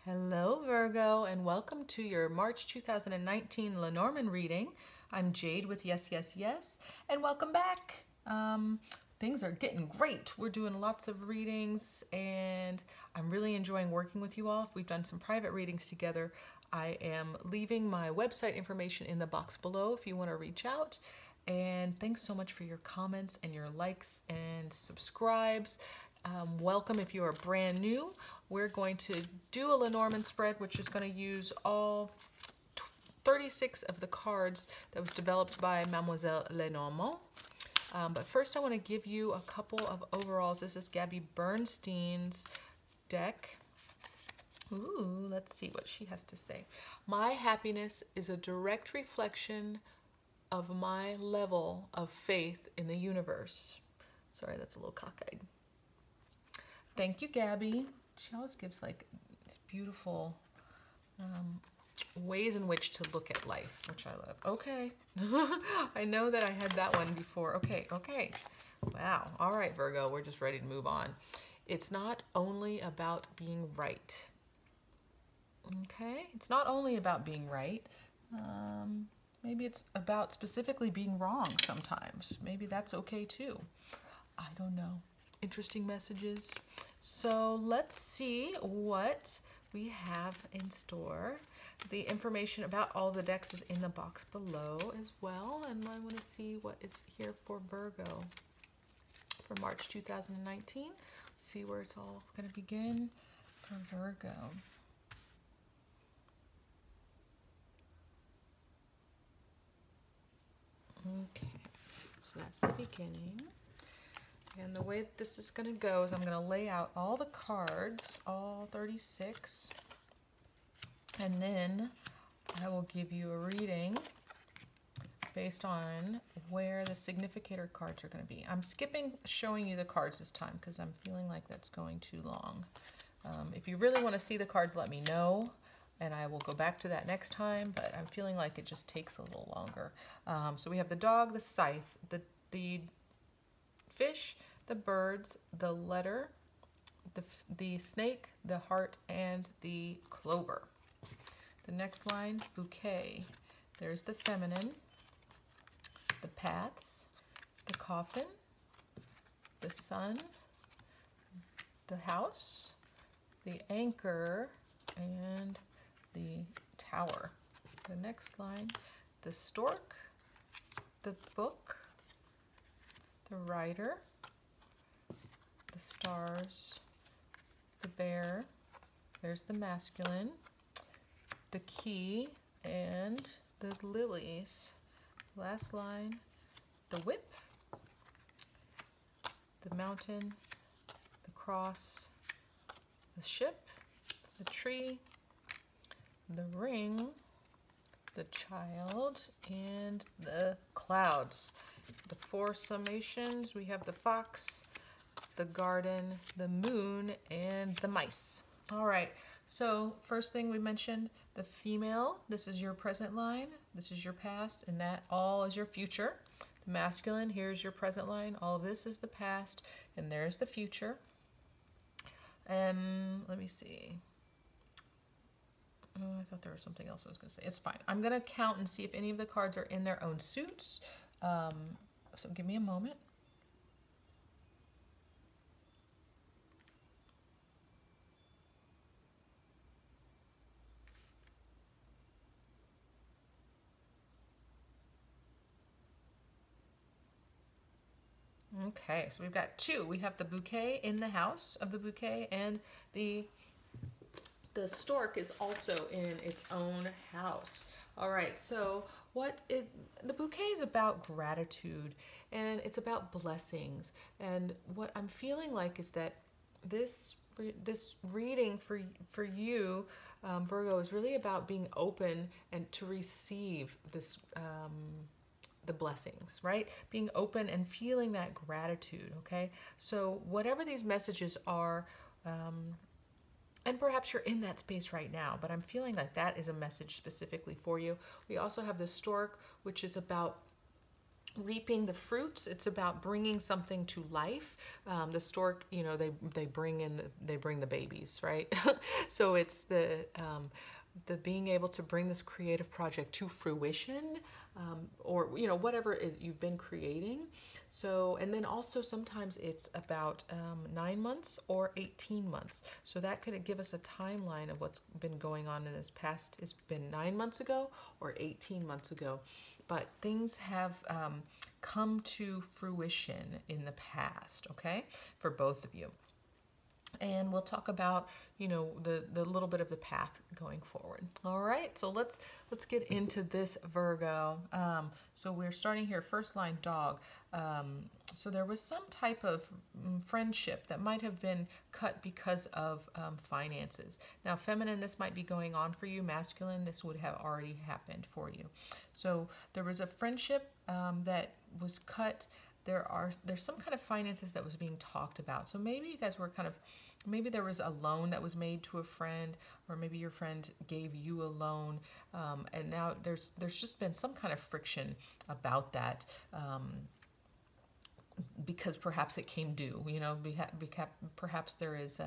Hello Virgo, and welcome to your March 2019 Lenormand reading. I'm Jade with yesYesYES, and welcome back. Things are getting great. We're doing lots of readings and I'm really enjoying working with you all. We've done some private readings together. I am leaving my website information in the box below if you want to reach out. And thanks so much for your comments and your likes and subscribes. Welcome if you are brand new. We're going to do a Lenormand spread, which is going to use all 36 of the cards that was developed by Mademoiselle Lenormand. But first I want to give you a couple of overalls. This is Gabby Bernstein's deck. Ooh, let's see what she has to say. My happiness is a direct reflection of my level of faith in the universe. Sorry, that's a little cockeyed. Thank you, Gabby. She always gives like these beautiful ways in which to look at life, which I love. Okay. I know that I had that one before. Okay. Wow. All right, Virgo, we're just ready to move on. It's not only about being right. Okay? It's not only about being right. Maybe it's about specifically being wrong sometimes. Maybe that's okay too. I don't know. Interesting messages. So let's see what we have in store. The information about all the decks is in the box below as well. And I want to see what is here for Virgo for March 2019. Let's see where it's all going to begin for Virgo. Okay, so that's the beginning. And the way this is going to go is I'm going to lay out all the cards, all 36, and then I will give you a reading based on where the significator cards are going to be. I'm skipping showing you the cards this time because I'm feeling like that's going too long. If you really want to see the cards, let me know, and I will go back to that next time, but I'm feeling like it just takes a little longer. So we have the dog, the scythe, the fish, the birds, the letter, the snake, the heart, and the clover. The next line, bouquet. There's the feminine, the paths, the coffin, the sun, the house, the anchor, and the tower. The next line, the stork, the book, the rider, the stars, the bear, there's the masculine, the key, and the lilies. Last line, the whip, the mountain, the cross, the ship, the tree, the ring, the child, and the clouds. The four summations, we have the fox, the garden, the moon, and the mice. All right, so first thing we mentioned, the female, this is your present line, this is your past, and that all is your future. The masculine, here's your present line, all of this is the past, and there's the future. Let me see. Oh, I thought there was something else I was going to say. It's fine. I'm going to count and see if any of the cards are in their own suits. So give me a moment. Okay, so we've got two. We have the bouquet in the house of the bouquet, and the stork is also in its own house. All right, so the bouquet is about gratitude, and it's about blessings. And what I'm feeling like is that this reading for you, Virgo, is really about being open and to receive this the blessings, right? Being open and feeling that gratitude, okay? So whatever these messages are, and perhaps you're in that space right now, but I'm feeling like that is a message specifically for you. We also have the stork, which is about reaping the fruits. It's about bringing something to life. The stork, you know, they bring the babies, right? So it's the being able to bring this creative project to fruition, or you know, whatever is you've been creating. So, and then also sometimes it's about 9 months or 18 months. So that could give us a timeline of what's been going on in this past. It's been 9 months ago or 18 months ago. But things have come to fruition in the past, okay, for both of you. And we'll talk about, you know, the little bit of the path going forward. All right, so let's get into this, Virgo. So we're starting here, first line, dog. So there was some type of friendship that might have been cut because of finances. Now, feminine, this might be going on for you. Masculine, this would have already happened for you. So there was a friendship that was cut. There's some kind of finances that was being talked about. So maybe you guys were maybe there was a loan that was made to a friend, or maybe your friend gave you a loan, and now there's just been some kind of friction about that, because perhaps it came due. You know, perhaps there is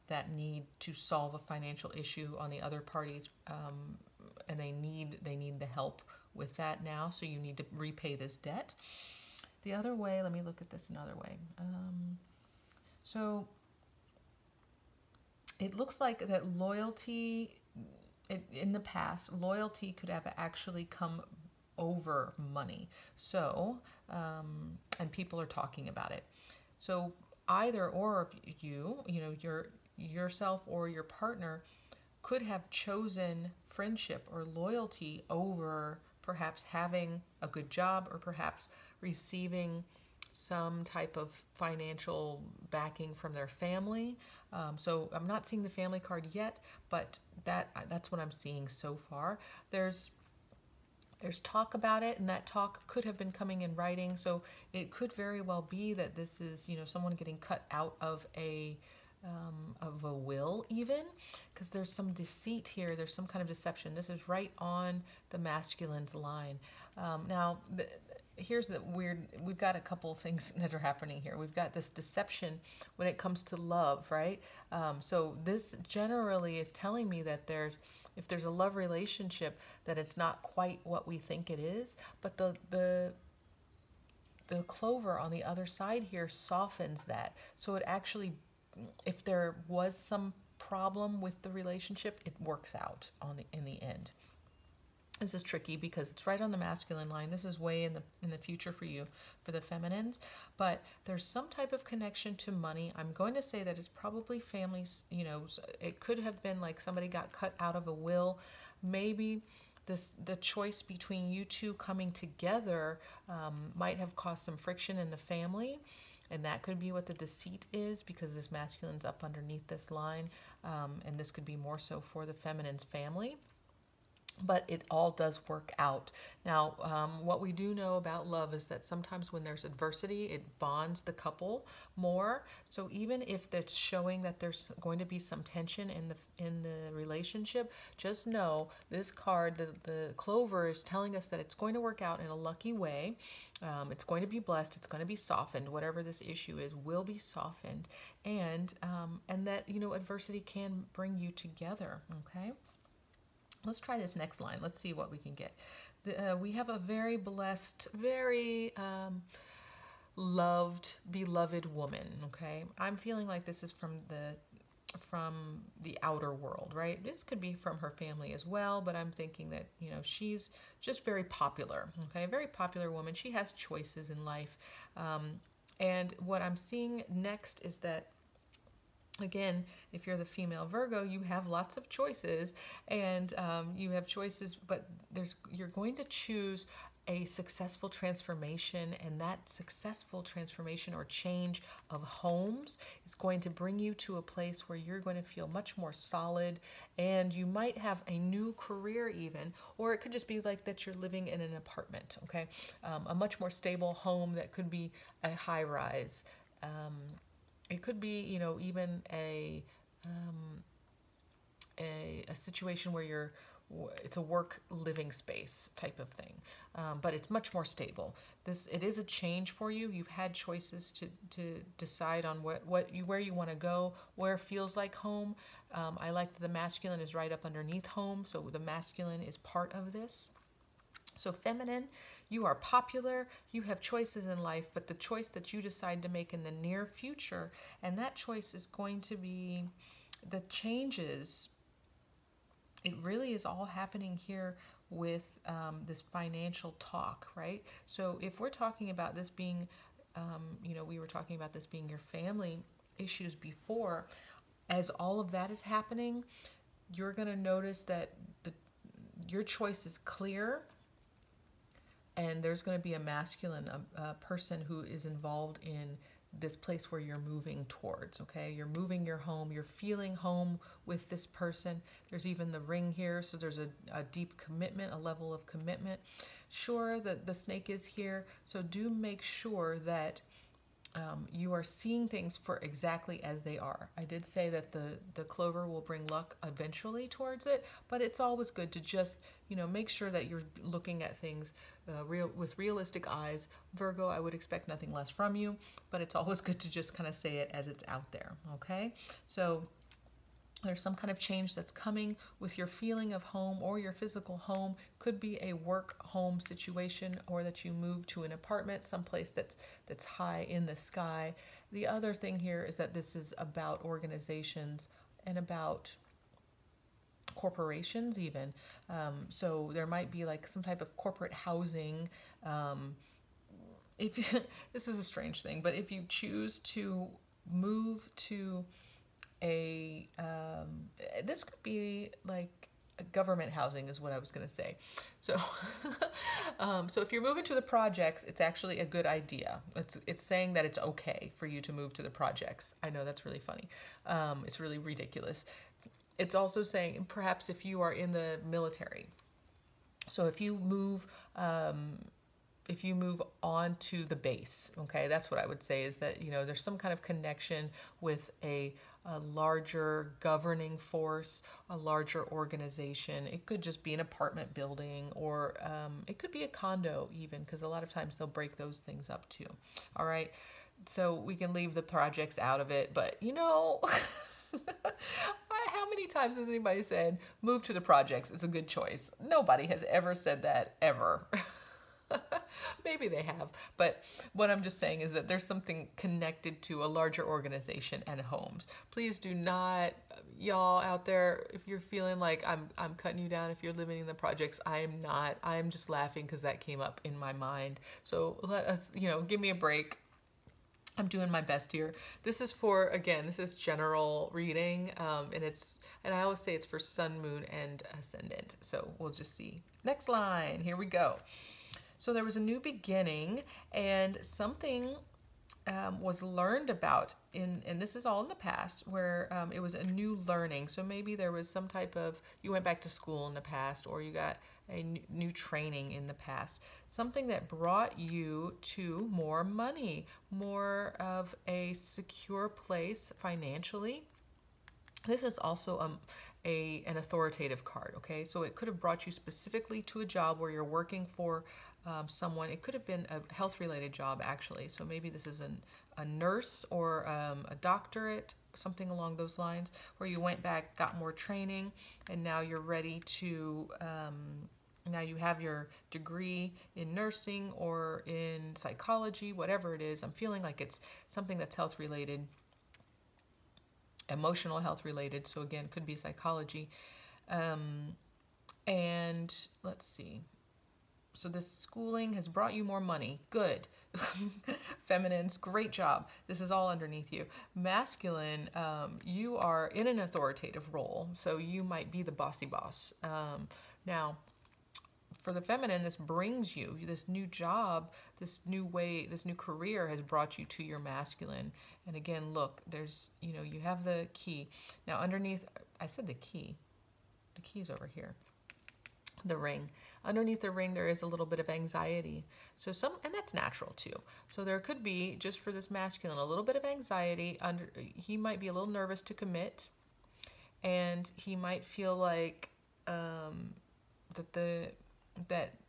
that need to solve a financial issue on the other parties, and they need the help with that now. So you need to repay this debt. The other way, let me look at this another way. So it looks like that loyalty, in the past, loyalty could have actually come over money. So, and people are talking about it. So either or of you, you know, yourself or your partner could have chosen friendship or loyalty over perhaps having a good job, or perhaps receiving some type of financial backing from their family. So I'm not seeing the family card yet, but that's what I'm seeing so far. There's talk about it, and that talk could have been coming in writing. So it could very well be that this is, you know, someone getting cut out of a will, even, because there's some deceit here. There's some kind of deception. This is right on the masculine's line. Now, here's the weird, we've got a couple of things that are happening here. We've got this deception when it comes to love, right? So this generally is telling me that if there's a love relationship, that it's not quite what we think it is, but the clover on the other side here softens that. So it actually, if there was some problem with the relationship, it works out in the end. This is tricky because it's right on the masculine line. This is way in the future for you, for the feminines. But there's some type of connection to money. I'm going to say that it's probably families. You know, it could have been like somebody got cut out of a will. Maybe the choice between you two coming together might have caused some friction in the family. And that could be what the deceit is, because this masculine's up underneath this line. And this could be more so for the feminine's family. But it all does work out. Now, what we do know about love is that sometimes when there's adversity, it bonds the couple more. So even if that's showing that there's going to be some tension in the relationship, just know this card, the clover, is telling us that it's going to work out in a lucky way. It's going to be blessed. It's going to be softened. Whatever this issue is will be softened, and that, you know, adversity can bring you together. Okay. Let's try this next line. Let's see what we can get. We have a very blessed, very loved, beloved woman, okay? I'm feeling like this is from the outer world, right? This could be from her family as well, but I'm thinking that, you know, she's just very popular, okay? A very popular woman. She has choices in life. And what I'm seeing next is that, again, if you're the female Virgo, you have lots of choices, and you have choices, but you're going to choose a successful transformation, and that successful transformation or change of homes is going to bring you to a place where you're going to feel much more solid, and you might have a new career even, or it could just be like that you're living in an apartment, okay? A much more stable home that could be a high rise. It could be, you know, even a situation where it's a work living space type of thing, but it's much more stable. It is a change for you. You've had choices to decide on where you want to go, where feels like home. I like that the masculine is right up underneath home, so the masculine is part of this. So feminine, you are popular, you have choices in life, but the choice that you decide to make in the near future, and that choice is going to be the changes. It really is all happening here with this financial talk, right? So if we're talking about this being, we were talking about this being your family issues before, as all of that is happening, you're going to notice that your choice is clear. And there's going to be a masculine person who is involved in this place where you're moving towards, okay? You're moving your home. You're feeling home with this person. There's even the ring here, so there's a deep commitment, a level of commitment. Sure, the snake is here, so do make sure that you are seeing things for exactly as they are. I did say that the clover will bring luck eventually towards it, but it's always good to just, make sure that you're looking at things with realistic eyes. Virgo, I would expect nothing less from you, but it's always good to just kind of say it as it's out there, okay? So there's some kind of change that's coming with your feeling of home or your physical home. Could be a work home situation, or that you move to an apartment someplace that's high in the sky. The other thing here is that this is about organizations and about corporations even. So there might be like some type of corporate housing. This is a strange thing, but if you choose to move to this could be like a government housing is what I was going to say. So, so if you're moving to the projects, it's actually a good idea. It's saying that it's okay for you to move to the projects. I know that's really funny. It's really ridiculous. It's also saying perhaps if you are in the military. So if you move on to the base, okay, that's what I would say, is that, there's some kind of connection with a larger governing force, a larger organization. It could just be an apartment building, or it could be a condo even, because a lot of times they'll break those things up too. All right, so we can leave the projects out of it, but how many times has anybody said, move to the projects, it's a good choice? Nobody has ever said that, ever. Maybe they have, but what I'm just saying is that there's something connected to a larger organization and homes. Please do not, y'all out there, if you're feeling like I'm cutting you down if you're living in the projects, I am not. I am just laughing because that came up in my mind. So let us, give me a break. I'm doing my best here. This is for, again, this is general reading, and I always say it's for sun, moon, and ascendant. So we'll just see. Next line, here we go. So there was a new beginning, and something was learned about, and this is all in the past, where it was a new learning. So maybe there was some type of, you went back to school in the past, or you got a new training in the past. Something that brought you to more money, more of a secure place financially. This is also an authoritative card, okay? So it could have brought you specifically to a job where you're working for someone. It could have been a health-related job, actually. So maybe this is a nurse or a doctorate, something along those lines, where you went back, got more training, and now you're ready to, now you have your degree in nursing or in psychology, whatever it is. I'm feeling like it's something that's health-related, emotional health related. So again, could be psychology. And let's see. So this schooling has brought you more money. Good. Feminines, great job. This is all underneath you. Masculine, you are in an authoritative role. So you might be the bossy boss. Now, for the feminine, this brings you, this new job, this new way, this new career has brought you to your masculine. And again, look, there's, you have the key. Now underneath, I said the key. The key's over here. The ring. Underneath the ring, there is a little bit of anxiety. So and that's natural too. So there could be, just for this masculine, a little bit of anxiety. He might be a little nervous to commit. and he might feel like that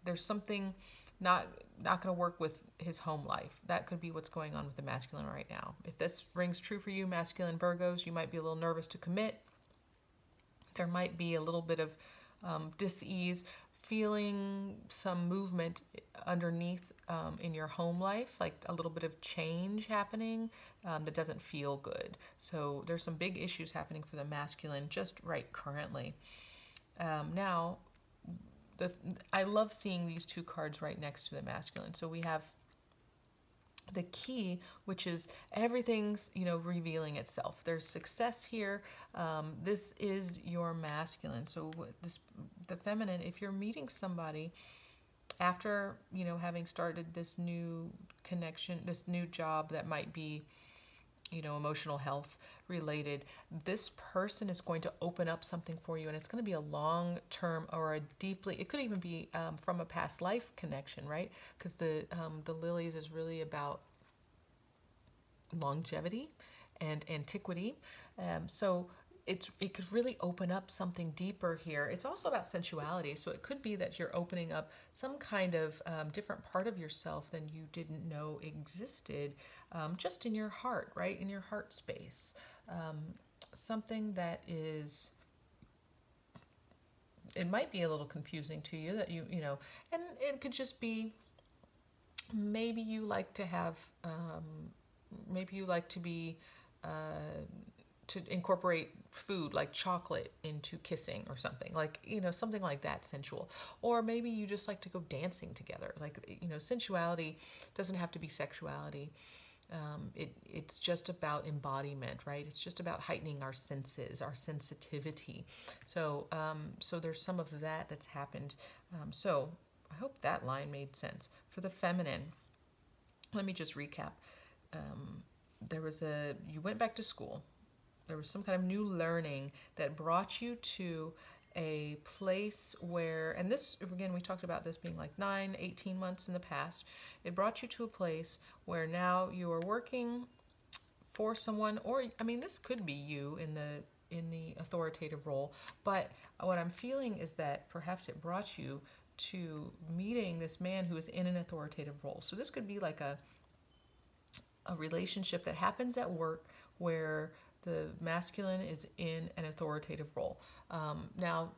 there's something not going to work with his home life. That could be what's going on with the masculine right now. If this rings true for you, masculine Virgos, you might be a little nervous to commit. There might be a little bit of dis-ease, feeling some movement underneath in your home life, like a little bit of change happening that doesn't feel good. So there's some big issues happening for the masculine just right currently. Now, I love seeing these two cards right next to the masculine. So we have the key, which is everything's, revealing itself. There's success here. This is your masculine. So the feminine, if you're meeting somebody after, having started this new connection, this new job that might be, emotional health related, this person is going to open up something for you, and it's going to be a long-term or it could even be from a past life connection, right? Because the lilies is really about longevity and antiquity. So it could really open up something deeper here. It's also about sensuality. So it could be that you're opening up some kind of different part of yourself than you didn't know existed, just in your heart, right? In your heart space. Something that is, it might be a little confusing to you that and it could just be, maybe you like to have, to incorporate food like chocolate into kissing or something, like, something like that, sensual. Or maybe you just like to go dancing together. Like, sensuality doesn't have to be sexuality. It's just about embodiment, right? It's just about heightening our senses, our sensitivity. So there's some of that that's happened. So I hope that line made sense. For the feminine, let me just recap. You went back to school. There was some kind of new learning that brought you to a place where, and this, again, we talked about this being like 18 months in the past. It brought you to a place where now you are working for someone, or, this could be you in the authoritative role. But what I'm feeling is that perhaps it brought you to meeting this man who is in an authoritative role. So this could be like a relationship that happens at work where the masculine is in an authoritative role. Now,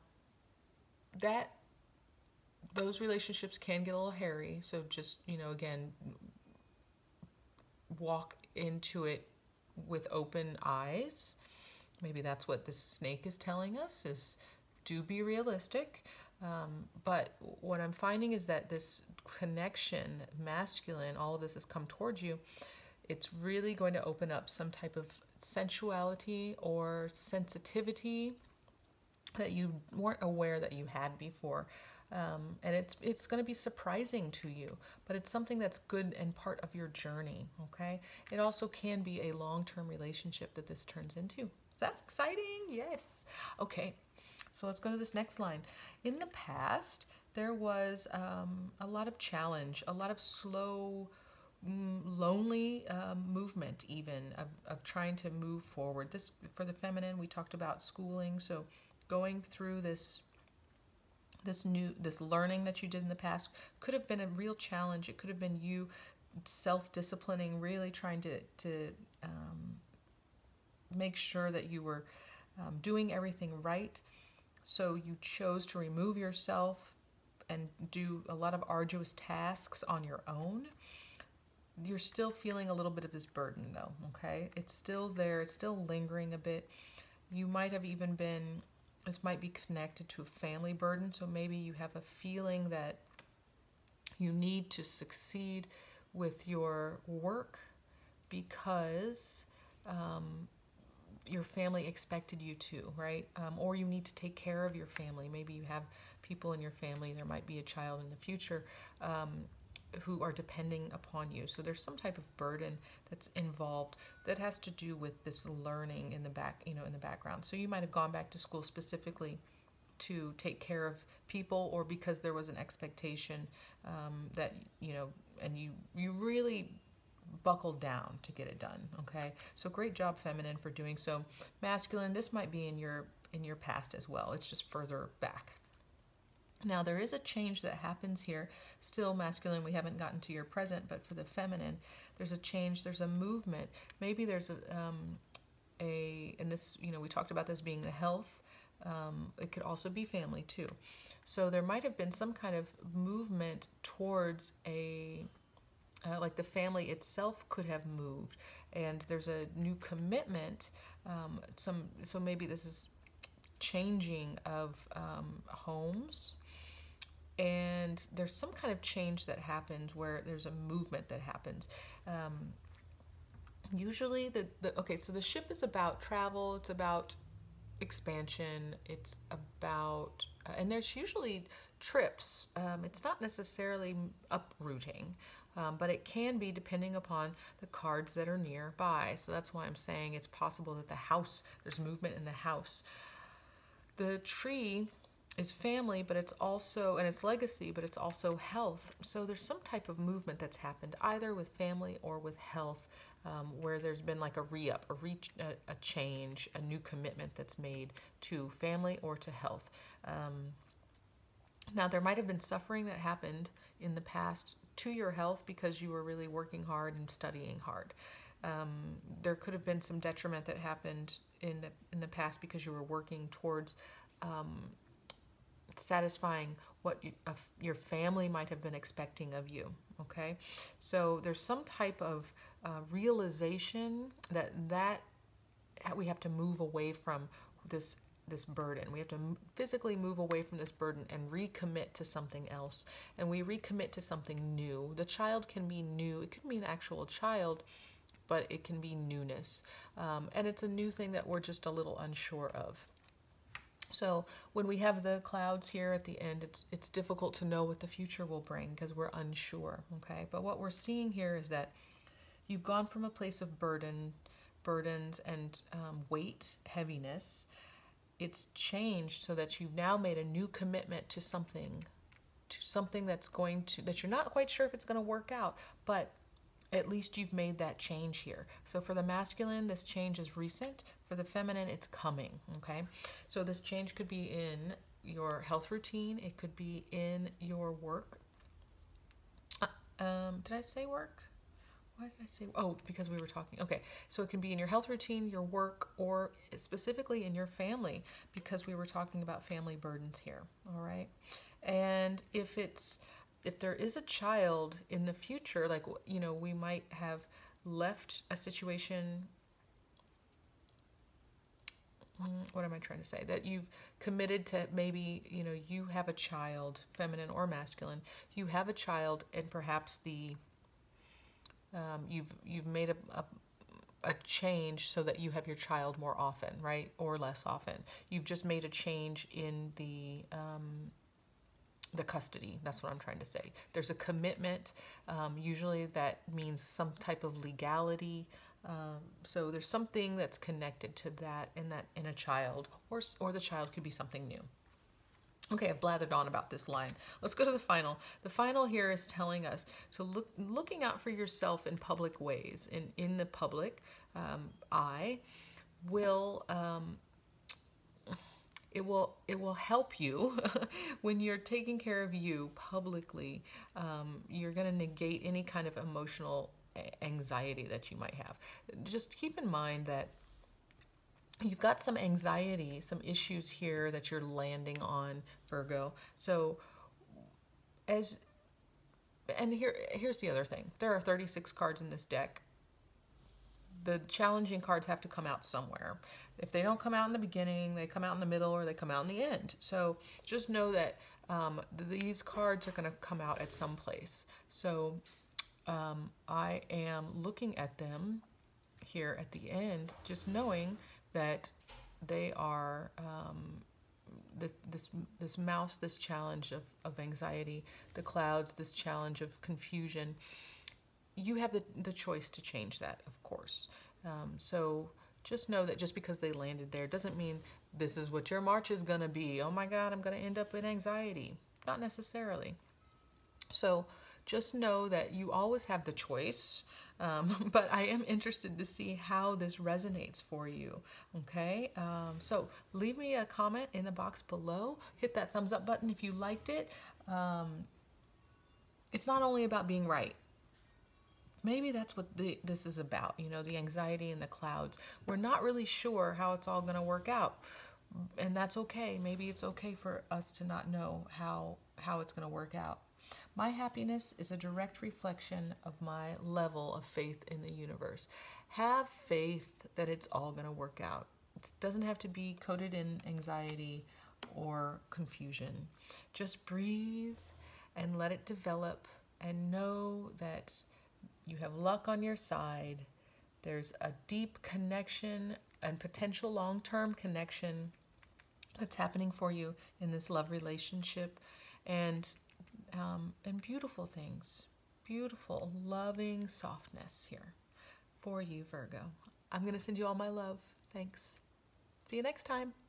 those relationships can get a little hairy. So just, again, walk into it with open eyes. Maybe that's what this snake is telling us, is do be realistic. But what I'm finding is that this connection, masculine, all of this has come towards you. It's really going to open up some type of sensuality or sensitivity that you weren't aware that you had before. And it's going to be surprising to you, but it's something that's good and part of your journey, okay? It also can be a long-term relationship that this turns into. That's exciting, yes. Okay, so let's go to this next line. In the past, there was a lot of challenge, a lot of slow, lonely movement even of trying to move forward. This, for the feminine, we talked about schooling, so going through this learning that you did in the past could have been a real challenge. It could have been you self-disciplining, really trying to make sure that you were doing everything right. So you chose to remove yourself and do a lot of arduous tasks on your own. You're still feeling a little bit of this burden though, okay? It's still there, it's still lingering a bit. You might have even been, this might be connected to a family burden, so maybe you have a feeling that you need to succeed with your work because your family expected you to, right? Or you need to take care of your family. Maybe you have people in your family, there might be a child in the future, who are depending upon you. So there's some type of burden that's involved that has to do with this learning in the background. So you might have gone back to school specifically to take care of people, or because there was an expectation that, and you really buckled down to get it done, okay? So great job, feminine, for doing so. Masculine, this might be in your in your past as well. It's just further back. Now there is a change that happens here. Still masculine, we haven't gotten to your present, but for the feminine, there's a change, there's a movement. Maybe there's and this, you know, we talked about this being the health. It could also be family too. So there might have been some kind of movement towards like the family itself could have moved, and there's a new commitment. So maybe this is changing of homes, and there's some kind of change that happens where there's a movement that happens. Usually okay, so the ship is about travel, it's about expansion, it's about, and there's usually trips. It's not necessarily uprooting, but it can be depending upon the cards that are nearby. So that's why I'm saying it's possible that the house, there's movement in the house. The tree is family, but it's also, and it's legacy, but it's also health. So there's some type of movement that's happened either with family or with health, where there's been like a re-up, a change, a new commitment that's made to family or to health. Now there might have been suffering that happened in the past to your health because you were really working hard and studying hard. There could have been some detriment that happened in the past because you were working towards satisfying what your family might have been expecting of you. Okay, so there's some type of realization that we have to move away from this burden. We have to physically move away from this burden and recommit to something else. And we recommit to something new. The child can be new. It could be an actual child, but it can be newness. And it's a new thing that we're just a little unsure of. So when we have the clouds here at the end, it's difficult to know what the future will bring because we're unsure, okay? But what we're seeing here is that you've gone from a place of burdens and weight, heaviness. It's changed so that you've now made a new commitment to something that's that you're not quite sure if it's going to work out, but at least you've made that change here. So for the masculine, this change is recent. For the feminine, it's coming, okay? So this change could be in your health routine. It could be in your work. Did I say work? Why did I say, oh, because we were talking. Okay, so it can be in your health routine, your work, or specifically in your family, because we were talking about family burdens here, all right? And if there is a child in the future, like, you know, we might have left a situation, what am I trying to say? That you've committed to maybe, you know, you have a child, feminine or masculine, you have a child and perhaps you've made a change so that you have your child more often, right? Or less often. You've just made a change in the custody. That's what I'm trying to say. There's a commitment. Usually that means some type of legality. So there's something that's connected to that in a child, or the child could be something new. Okay, I've blathered on about this line. Let's go to the final. The final here is telling us to looking out for yourself in public ways. In the public eye will it will help you when you're taking care of you publicly. You're going to negate any kind of emotional anxiety that you might have. Just keep in mind that you've got some anxiety, some issues here that you're landing on, Virgo. So here's the other thing. There are 36 cards in this deck. The challenging cards have to come out somewhere. If they don't come out in the beginning, they come out in the middle, or they come out in the end. So just know that these cards are going to come out at some place. So I am looking at them here at the end, just knowing that they are this mouse, this challenge of anxiety, the clouds, this challenge of confusion. You have the choice to change that, of course. So just know that just because they landed there doesn't mean this is what your March is going to be. Oh my God, I'm going to end up in anxiety. Not necessarily. So just know that you always have the choice but I am interested to see how this resonates for you, okay? So leave me a comment in the box below. Hit that thumbs up button if you liked it. It's not only about being right. Maybe that's what this is about, you know, the anxiety and the clouds. We're not really sure how it's all going to work out, and that's okay. Maybe it's okay for us to not know how it's going to work out. My happiness is a direct reflection of my level of faith in the universe. Have faith that it's all going to work out. It doesn't have to be coated in anxiety or confusion. Just breathe and let it develop, and know that you have luck on your side. There's a deep connection and potential long-term connection that's happening for you in this love relationship, and beautiful things, beautiful, loving softness here for you, Virgo. I'm going to send you all my love. Thanks. See you next time.